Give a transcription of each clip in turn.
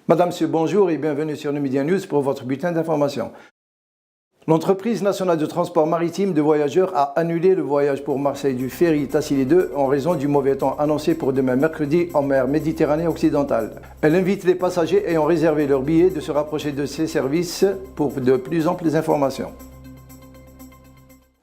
Madame, Monsieur, bonjour et bienvenue sur Numidia News pour votre bulletin d'information. L'entreprise nationale de transport maritime de voyageurs a annulé le voyage pour Marseille du ferry Tassili 2 en raison du mauvais temps annoncé pour demain mercredi en mer Méditerranée occidentale. Elle invite les passagers ayant réservé leur billet de se rapprocher de ces services pour de plus amples informations.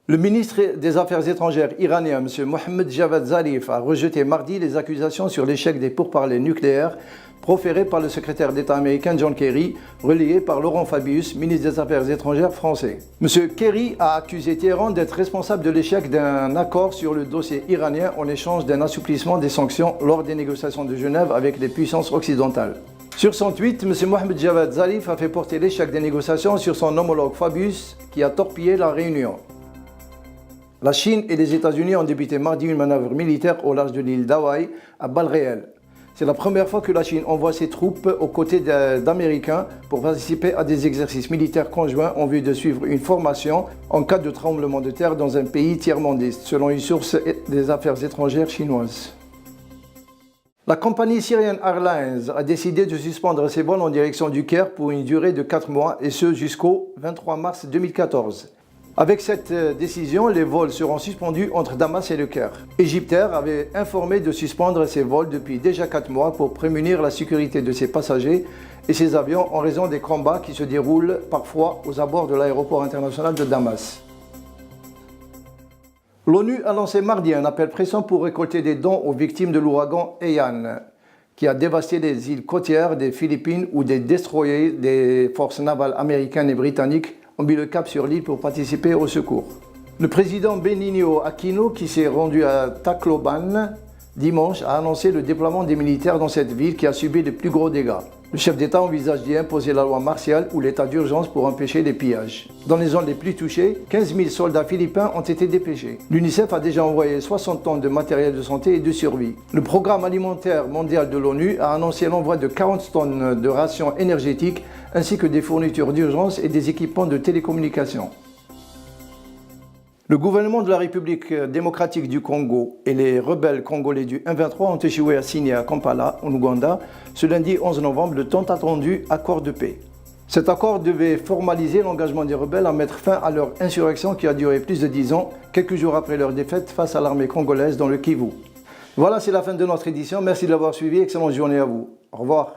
Le ministre des Affaires étrangères iranien, M. Mohammed Javad Zarif, a rejeté mardi les accusations sur l'échec des pourparlers nucléaires proférées par le secrétaire d'État américain John Kerry, relayé par Laurent Fabius, ministre des Affaires étrangères français. M. Kerry a accusé Téhéran d'être responsable de l'échec d'un accord sur le dossier iranien en échange d'un assouplissement des sanctions lors des négociations de Genève avec les puissances occidentales. Sur son tweet, M. Mohammed Javad Zarif a fait porter l'échec des négociations sur son homologue Fabius, qui a torpillé la réunion. La Chine et les États-Unis ont débuté mardi une manœuvre militaire au large de l'île d'Hawaï à balles réelles. C'est la première fois que la Chine envoie ses troupes aux côtés d'Américains pour participer à des exercices militaires conjoints en vue de suivre une formation en cas de tremblement de terre dans un pays tiers-mondiste, selon une source des affaires étrangères chinoises. La compagnie Syrian Airlines a décidé de suspendre ses vols en direction du Caire pour une durée de 4 mois et ce jusqu'au 23 mars 2014. Avec cette décision, les vols seront suspendus entre Damas et le Caire. Egyptair avait informé de suspendre ses vols depuis déjà 4 mois pour prémunir la sécurité de ses passagers et ses avions en raison des combats qui se déroulent parfois aux abords de l'aéroport international de Damas. L'ONU a lancé mardi un appel pressant pour récolter des dons aux victimes de l'ouragan Haiyan, qui a dévasté les îles côtières des Philippines où des destroyers des forces navales américaines et britanniques ont mis le cap sur l'île pour participer au secours. Le président Benigno Aquino, qui s'est rendu à Tacloban dimanche, a annoncé le déploiement des militaires dans cette ville qui a subi les plus gros dégâts. Le chef d'État envisage d'y imposer la loi martiale ou l'état d'urgence pour empêcher les pillages. Dans les zones les plus touchées, 15 000 soldats philippins ont été dépêchés. L'UNICEF a déjà envoyé 60 tonnes de matériel de santé et de survie. Le programme alimentaire mondial de l'ONU a annoncé l'envoi de 40 tonnes de rations énergétiques ainsi que des fournitures d'urgence et des équipements de télécommunication. Le gouvernement de la République démocratique du Congo et les rebelles congolais du M23 ont échoué à signer à Kampala, en Ouganda, ce lundi 11 novembre, le tant attendu accord de paix. Cet accord devait formaliser l'engagement des rebelles à mettre fin à leur insurrection qui a duré plus de 10 ans, quelques jours après leur défaite face à l'armée congolaise dans le Kivu. Voilà, c'est la fin de notre édition. Merci de l'avoir suivi. Excellente journée à vous. Au revoir.